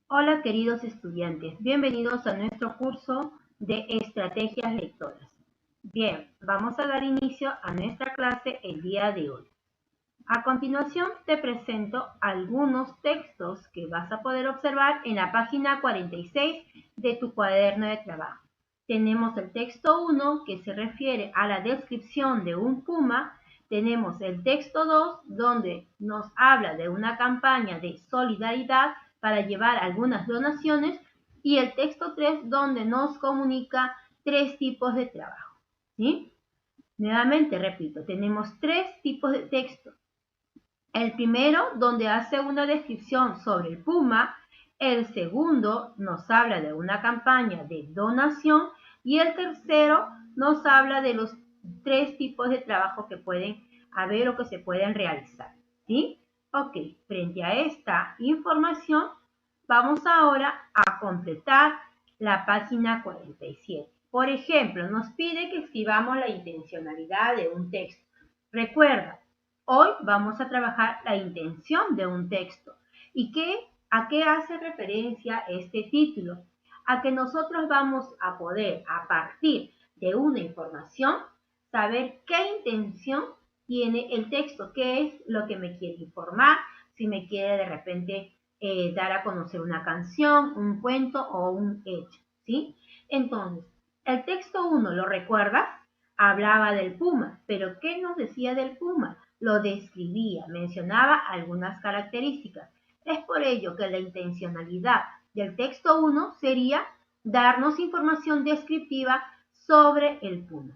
Hola queridos estudiantes, bienvenidos a nuestro curso de estrategias lectoras. Bien, vamos a dar inicio a nuestra clase el día de hoy. A continuación te presento algunos textos que vas a poder observar en la página 46 de tu cuaderno de trabajo. Tenemos el texto 1 que se refiere a la descripción de un puma. Tenemos el texto 2 donde nos habla de una campaña de solidaridad para llevar algunas donaciones y el texto 3 donde nos comunica tres tipos de trabajo. ¿Sí? Nuevamente repito, tenemos tres tipos de texto. El primero, donde hace una descripción sobre el puma. El segundo nos habla de una campaña de donación. Y el tercero nos habla de los tres tipos de trabajo que pueden haber o que se pueden realizar. ¿Sí? Ok, frente a esta información, vamos ahora a completar la página 47. Por ejemplo, nos pide que escribamos la intencionalidad de un texto. Recuerda, hoy vamos a trabajar la intención de un texto. ¿Y a qué hace referencia este título? A que nosotros vamos a poder, a partir de una información, saber qué intención tiene el texto, qué es lo que me quiere informar, si me quiere de repente dar a conocer una canción, un cuento o un hecho, ¿sí? Entonces, el texto 1, ¿lo recuerdas? Hablaba del puma, pero ¿qué nos decía del puma? Lo describía, mencionaba algunas características. Es por ello que la intencionalidad del texto 1 sería darnos información descriptiva sobre el puma.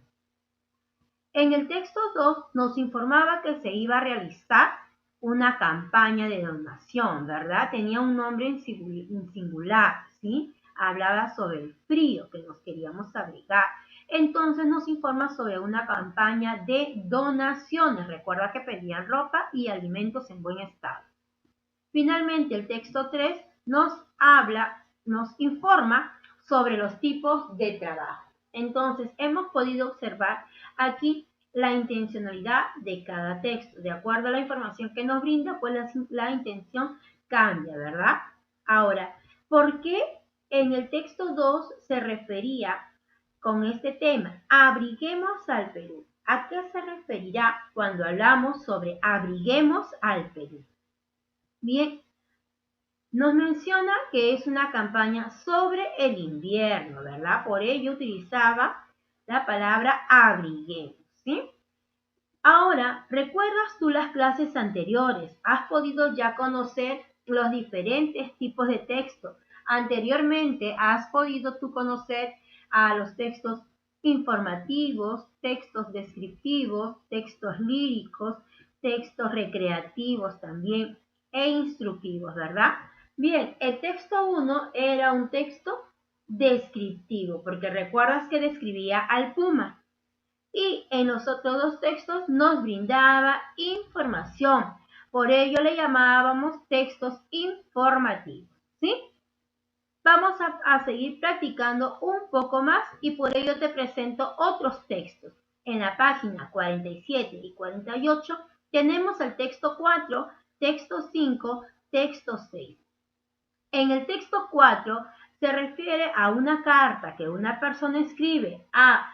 En el texto 2 nos informaba que se iba a realizar una campaña de donación, ¿verdad? Tenía un nombre en singular, ¿sí? Hablaba sobre el frío que nos queríamos abrigar. Entonces nos informa sobre una campaña de donaciones. Recuerda que pedían ropa y alimentos en buen estado. Finalmente, el texto 3 nos informa sobre los tipos de trabajo. Entonces, hemos podido observar aquí la intencionalidad de cada texto. De acuerdo a la información que nos brinda, pues la intención cambia, ¿verdad? Ahora, ¿por qué en el texto 2 se refería con este tema? Abriguemos al Perú. ¿A qué se referirá cuando hablamos sobre abriguemos al Perú? Bien, nos menciona que es una campaña sobre el invierno, ¿verdad? Por ello utilizaba la palabra abriguemos, ¿sí? Ahora, ¿recuerdas tú las clases anteriores? ¿Has podido ya conocer los diferentes tipos de texto? Anteriormente, ¿has podido tú conocer a los textos informativos, textos descriptivos, textos líricos, textos recreativos también e instructivos, ¿verdad? Bien, el texto 1 era un texto descriptivo, porque recuerdas que describía al puma y en los otros dos textos nos brindaba información. Por ello le llamábamos textos informativos, ¿sí? Vamos a seguir practicando un poco más y por ello te presento otros textos. En la página 47 y 48 tenemos el texto 4, texto 5, texto 6. En el texto 4 se refiere a una carta que una persona escribe a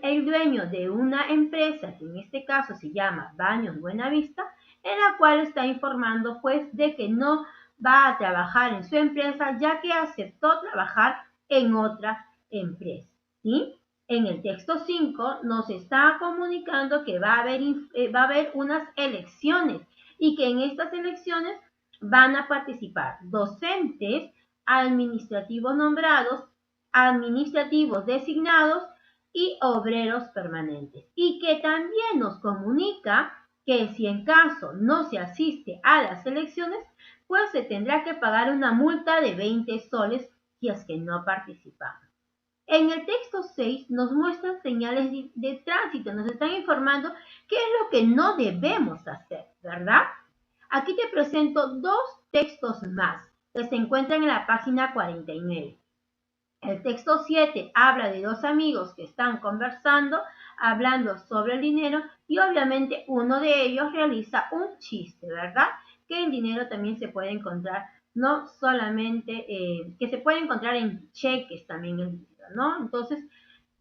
el dueño de una empresa, que en este caso se llama Baños Buenavista, en la cual está informando pues de que no va a trabajar en su empresa ya que aceptó trabajar en otra empresa. ¿Sí? En el texto 5 nos está comunicando que va a haber unas elecciones y que en estas elecciones van a participar docentes, administrativos nombrados, administrativos designados y obreros permanentes. Y que también nos comunica que si en caso no se asiste a las elecciones, pues se tendrá que pagar una multa de 20 soles si es que no participamos. En el texto 6 nos muestran señales de tránsito, nos están informando qué es lo que no debemos hacer, ¿verdad? Aquí te presento dos textos más que se encuentran en la página 49. El texto 7 habla de dos amigos que están conversando, hablando sobre el dinero y obviamente uno de ellos realiza un chiste, ¿verdad? Que el dinero también se puede encontrar no solamente que se puede encontrar en cheques también el dinero, ¿no? Entonces,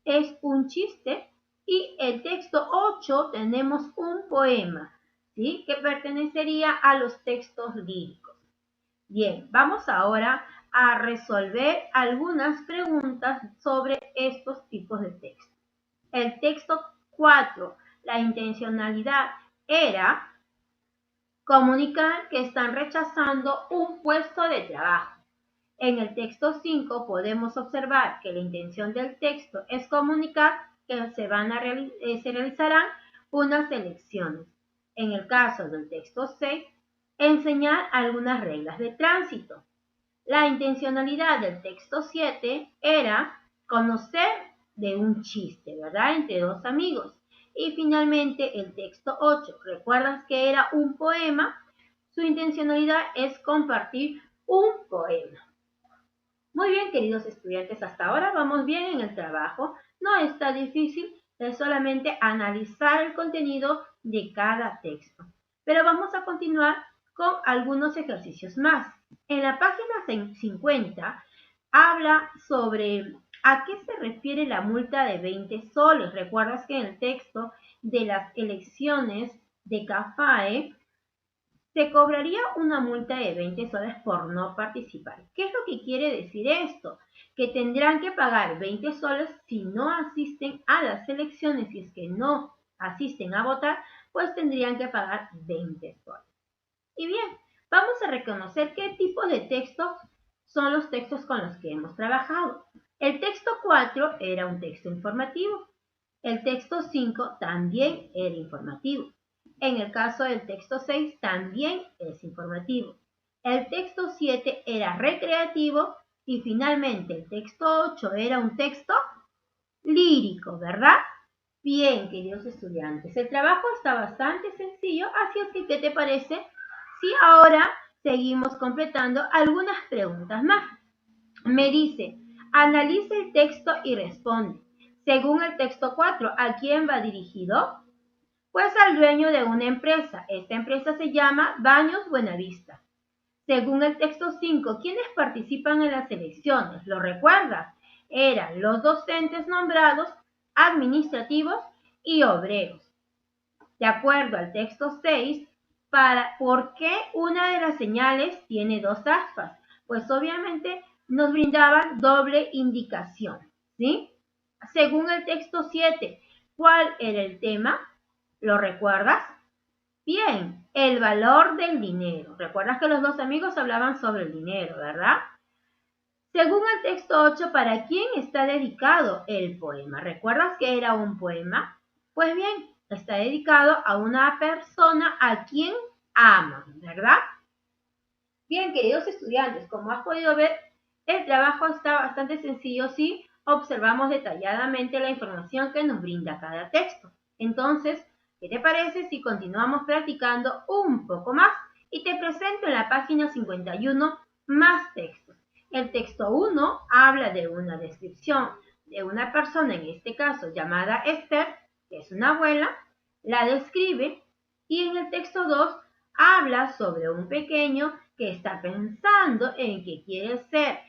es un chiste. Y el texto 8 tenemos un poema, ¿sí? Que pertenecería a los textos líricos. Bien, vamos ahora a resolver algunas preguntas sobre estos tipos de texto. El texto 4, la intencionalidad era comunicar que están rechazando un puesto de trabajo. En el texto 5 podemos observar que la intención del texto es comunicar que se realizarán unas elecciones. En el caso del texto 6, enseñar algunas reglas de tránsito. La intencionalidad del texto 7 era conocer de un chiste, ¿verdad? Entre dos amigos. Y finalmente el texto 8, ¿recuerdas que era un poema? Su intencionalidad es compartir un poema. Muy bien, queridos estudiantes, hasta ahora vamos bien en el trabajo. No está difícil, es solamente analizar el contenido de cada texto. Pero vamos a continuar con algunos ejercicios más. En la página 50 habla sobre a qué se refiere la multa de 20 soles. Recuerdas que en el texto de las elecciones de CAFAE se cobraría una multa de 20 soles por no participar. ¿Qué es lo que quiere decir esto? Que tendrán que pagar 20 soles si no asisten a las elecciones, si es que no asisten a votar, pues tendrían que pagar 20 soles. Y bien, vamos a reconocer qué tipo de textos son los textos con los que hemos trabajado. El texto 4 era un texto informativo. El texto 5 también era informativo. En el caso del texto 6 también es informativo. El texto 7 era recreativo y finalmente el texto 8 era un texto lírico, ¿verdad? Bien, queridos estudiantes, el trabajo está bastante sencillo, así es que ¿qué te parece si ahora seguimos completando algunas preguntas más? Me dice, analice el texto y responde. Según el texto 4, ¿a quién va dirigido? Pues al dueño de una empresa. Esta empresa se llama Baños Buenavista. Según el texto 5, ¿quiénes participan en las elecciones? ¿Lo recuerdas? Eran los docentes nombrados, administrativos y obreros. De acuerdo al texto 6, ¿por qué una de las señales tiene dos aspas? Pues obviamente nos brindaban doble indicación, ¿sí? Según el texto 7, ¿cuál era el tema? ¿Lo recuerdas? Bien, el valor del dinero. ¿Recuerdas que los dos amigos hablaban sobre el dinero, verdad? Según el texto 8, ¿para quién está dedicado el poema? ¿Recuerdas que era un poema? Pues bien, está dedicado a una persona a quien ama, ¿verdad? Bien, queridos estudiantes, como has podido ver, el trabajo está bastante sencillo si observamos detalladamente la información que nos brinda cada texto. Entonces, ¿qué te parece si continuamos practicando un poco más? Y te presento en la página 51 más textos. El texto 1 habla de una descripción de una persona, en este caso llamada Esther, que es una abuela, la describe, y en el texto 2 habla sobre un pequeño que está pensando en que quiere ser,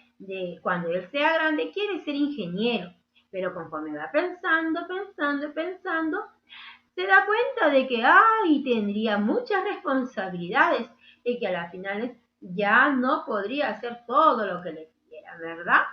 cuando él sea grande, quiere ser ingeniero, pero conforme va pensando, se da cuenta de que, tendría muchas responsabilidades y que a las finales ya no podría hacer todo lo que le quiera, ¿verdad?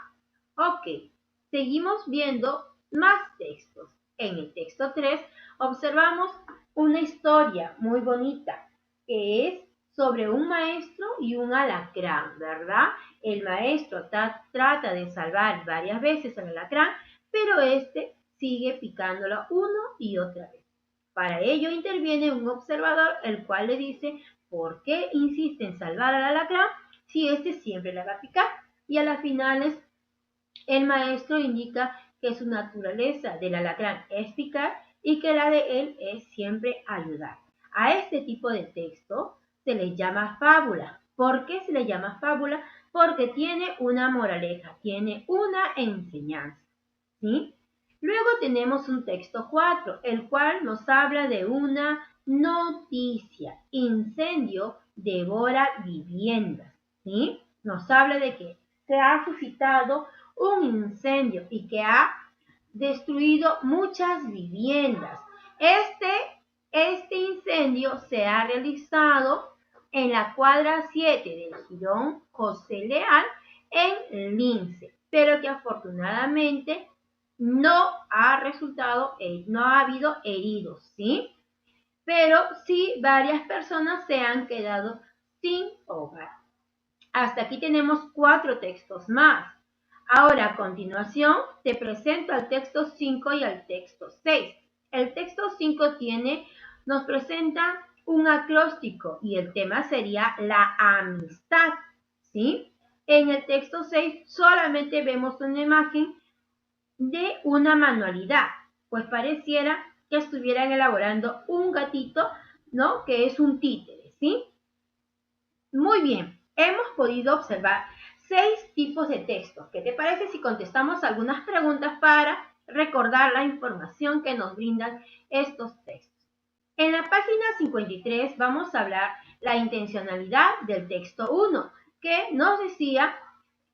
Ok, seguimos viendo más textos. En el texto 3 observamos una historia muy bonita que es sobre un maestro y un alacrán, ¿verdad? El maestro trata de salvar varias veces al alacrán, pero este sigue picándolo una y otra vez. Para ello interviene un observador, el cual le dice por qué insiste en salvar al alacrán si este siempre le va a picar. Y a las finales el maestro indica que su naturaleza del alacrán es picar y que la de él es siempre ayudar. A este tipo de texto se le llama fábula. ¿Por qué se le llama fábula? Porque tiene una moraleja, tiene una enseñanza, ¿sí? Luego tenemos un texto 4, el cual nos habla de una noticia. Incendio devora viviendas, ¿sí? nos habla de que se ha suscitado un incendio y que ha destruido muchas viviendas. Este incendio se ha realizado en la cuadra 7 del Jirón José Leal en Lince, pero que afortunadamente no ha habido heridos, ¿sí? Pero sí varias personas se han quedado sin hogar. Hasta aquí tenemos 4 textos más. Ahora, a continuación, te presento al texto 5 y al texto 6. El texto 5 nos presenta un acróstico y el tema sería la amistad, ¿sí? En el texto 6 solamente vemos una imagen de una manualidad, pues pareciera que estuvieran elaborando un gatito, ¿no? Que es un títere, ¿sí? Muy bien, hemos podido observar 6 tipos de textos. ¿Qué te parece si contestamos algunas preguntas para recordar la información que nos brindan estos textos? En la página 53 vamos a hablar la intencionalidad del texto 1, que nos decía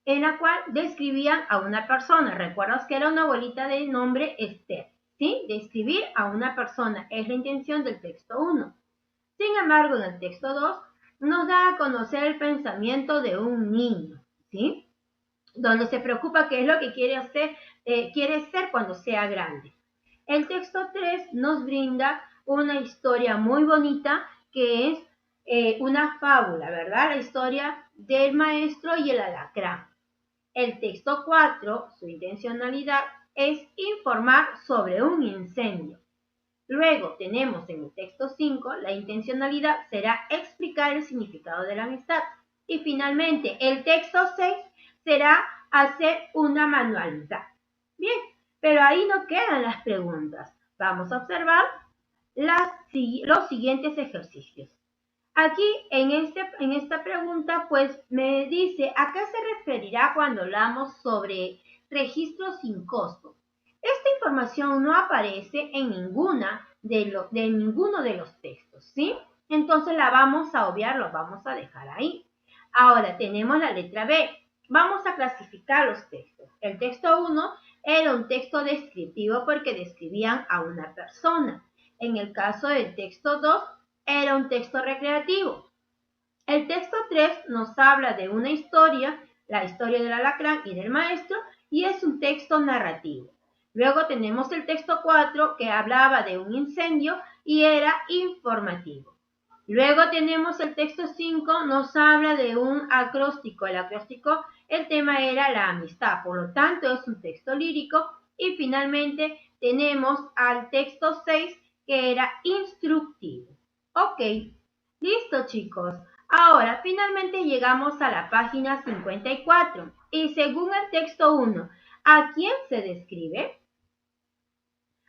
en la cual describían a una persona. ¿Recuerdas que era una abuelita de nombre Esther? ¿Sí? Describir a una persona es la intención del texto 1. Sin embargo, en el texto 2 nos da a conocer el pensamiento de un niño, ¿sí? Donde se preocupa qué es lo que quiere ser cuando sea grande. El texto 3 nos brinda una historia muy bonita que es una fábula, ¿verdad? La historia del maestro y el alacrán. El texto 4, su intencionalidad es informar sobre un incendio. Luego tenemos en el texto 5, la intencionalidad será explicar el significado de la amistad. Y finalmente, el texto 6 será hacer una manualidad. Bien, pero ahí no quedan las preguntas. Vamos a observar los siguientes ejercicios. Aquí en esta pregunta pues me dice ¿a qué se referirá cuando hablamos sobre registros sin costo? Esta información no aparece en ninguno de los textos, ¿sí? Entonces la vamos a obviar, lo vamos a dejar ahí. Ahora tenemos la letra B. Vamos a clasificar los textos. El texto 1 era un texto descriptivo porque describían a una persona. En el caso del texto 2 era un texto recreativo. El texto 3 nos habla de una historia, la historia del alacrán y del maestro, y es un texto narrativo. Luego tenemos el texto 4 que hablaba de un incendio y era informativo. Luego tenemos el texto 5, nos habla de un acróstico. El acróstico, el tema era la amistad, por lo tanto es un texto lírico. Y finalmente tenemos al texto 6 que era instructivo. Ok, listo chicos. Ahora, finalmente llegamos a la página 54. Y según el texto 1, ¿a quién se describe?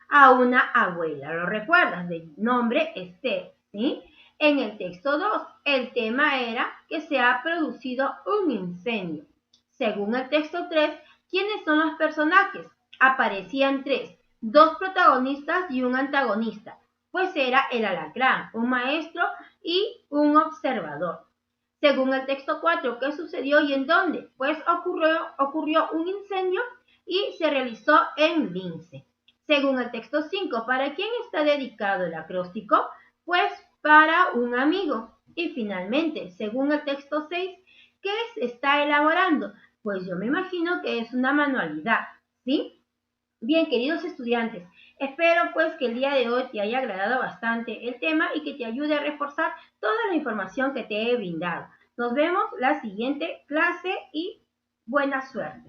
A una abuela, ¿lo recuerdas? De nombre Esther, ¿sí? En el texto 2, el tema era que se ha producido un incendio. Según el texto 3, ¿quiénes son los personajes? Aparecían 3, 2 protagonistas y un antagonista, pues era el alacrán, un maestro y un observador. Según el texto 4, ¿qué sucedió y en dónde? Pues ocurrió un incendio y se realizó en Lince. Según el texto 5, ¿para quién está dedicado el acróstico? Pues para un amigo. Y finalmente, según el texto 6, ¿qué se está elaborando? Pues yo me imagino que es una manualidad, ¿sí? Bien, queridos estudiantes, espero pues que el día de hoy te haya agradado bastante el tema y que te ayude a reforzar toda la información que te he brindado. Nos vemos la siguiente clase y buena suerte.